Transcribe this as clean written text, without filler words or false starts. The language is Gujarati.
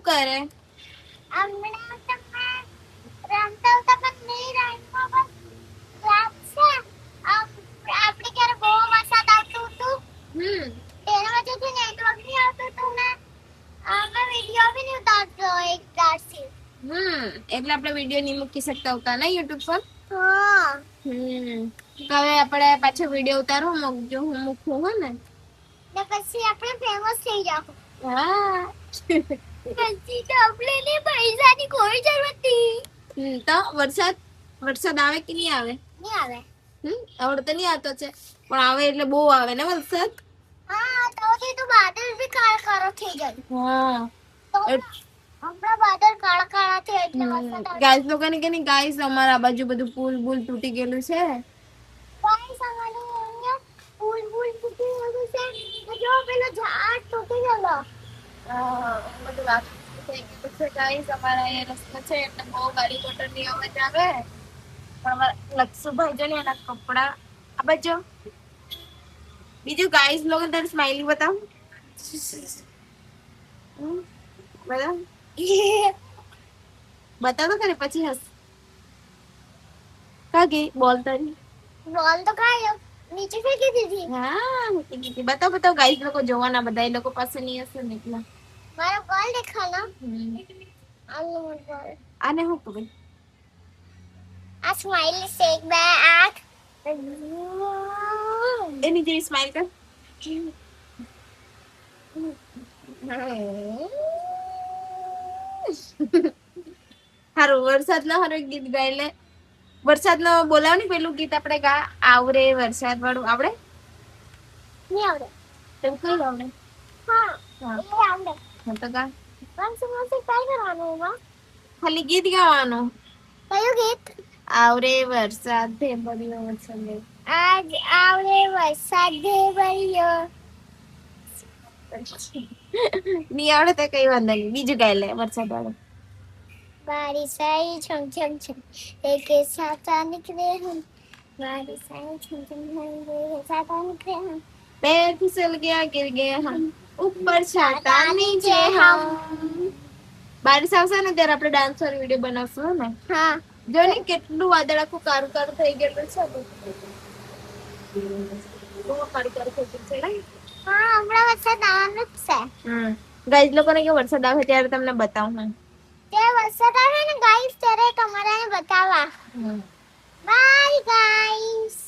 કરે? હમણાં તમે રમતા હતા પણ નહીં રમ્યો બસ યાદ છે આપણે ક્યારે બહુ વરસાદ આવતું હતું તેના વજહથી નેટવર્ક નહીં આવતું હતું ને અમે વિડિયો બી નહીં ઉતારતો એક દાડથી એટલે આપણે વિડિયો નહીં મૂકી શકતા હતા ને YouTube પર. હા હવે આપણે પાછો વિડિયો ઉતારો મૂકજો, હું મૂકું હો ને પછી આપણે ફેમસ થઈ જાવ. હા પછી તો આપણે પૈસાની કોઈ જરૂરત નહીં. તો વરસાદ આવે કે નહીં આવે? નહીં આવે. આવડે તો નહીં આવતો છે પણ આવે એટલે બહુ આવે ને વરસાદ. હા તો બાદલ બી કાળા કાળા થઈ જાય. હા હમણાં બાદલ કાળા કાળા થઈ એટલે વરસાદ આવે. ગાઈસ લોકોને કે નહીં ગાઈસ અમારા આ બાજુ બધું પુલ તૂટી ગયેલું છે. ગાઈસ અમારું અહીંયા પુલ તૂટી ગયું છે. જો પેલો ઝાડ તૂટી ગયેલો. બધું વાત થઈ ગયું છે ગાઈસ. અમારા અહીંયા રસ્તો છે એટલે બહુ ગાડી મોટરની અવાજ આવે પણ અમારા લક્ષુભાઈ જો ને એના કપડા આ બાજુ. બીજું ગાઈસ લોકો તારી સ્માઈલી બતાવ બતાવ તો ખરે પછી હસ કાગે બોલ તારી બોલ તો ખાયો નીચે ફેંકી દીધી. હા બતાવ ગાઈસ લોકો જોવાના બધા એ લોકો પાસે નહીં હશે ને એટલા. મારો બોલ દેખાનો આને હું કહું આ સ્માઈલી છે એક બે આંખ એની જેવી સ્માઈલ કર. હારું વરસાદ ના હારું ગીત ગાય લે. વરસાદ નો બોલાવ ને પેલું ગીત આપણે ગા આવરે વરસાદ વાળું આવડે? નહીં આવડે. તેમ કઈ આવડે? હા આવડે. તો ગા કઈ કરવાનું એમાં? ખાલી ગીત ગાવાનું. કયું ગીત? આવરે વરસાદ ભેબરિયો વરસાદ આજ આવરે વરસાદ ભેબરિયો. નહીં આવડે તો કઈ વાંધો નહીં, બીજું ગાય લે વરસાદ વાળું. बारिश आई छम छम छम एक साथा निकले हम बारिश आई छम छम छम एक साथा निकले हम पैर फिसल गया गिर गए हम ऊपर छाता नीचे हम. બારિશ આવશે ને ત્યારે આપણે ડાન્સ વાળી વિડીયો બનાવશું ને. હા જો ને કેટલું વાદળ આખું કારું કારું થઈ ગયેલું છે. બહુ કારું કારું થઈ ગયું છે. હા હમણાં વરસાદ આવવાનો જ છે. ગાઈઝ લોકોને કે વરસાદ આવે ત્યારે તમને બતાવું. ત્યારે વરસાદ આવે ને ગાઈસ ત્યારે તમારે બતાવવા. Bye guys.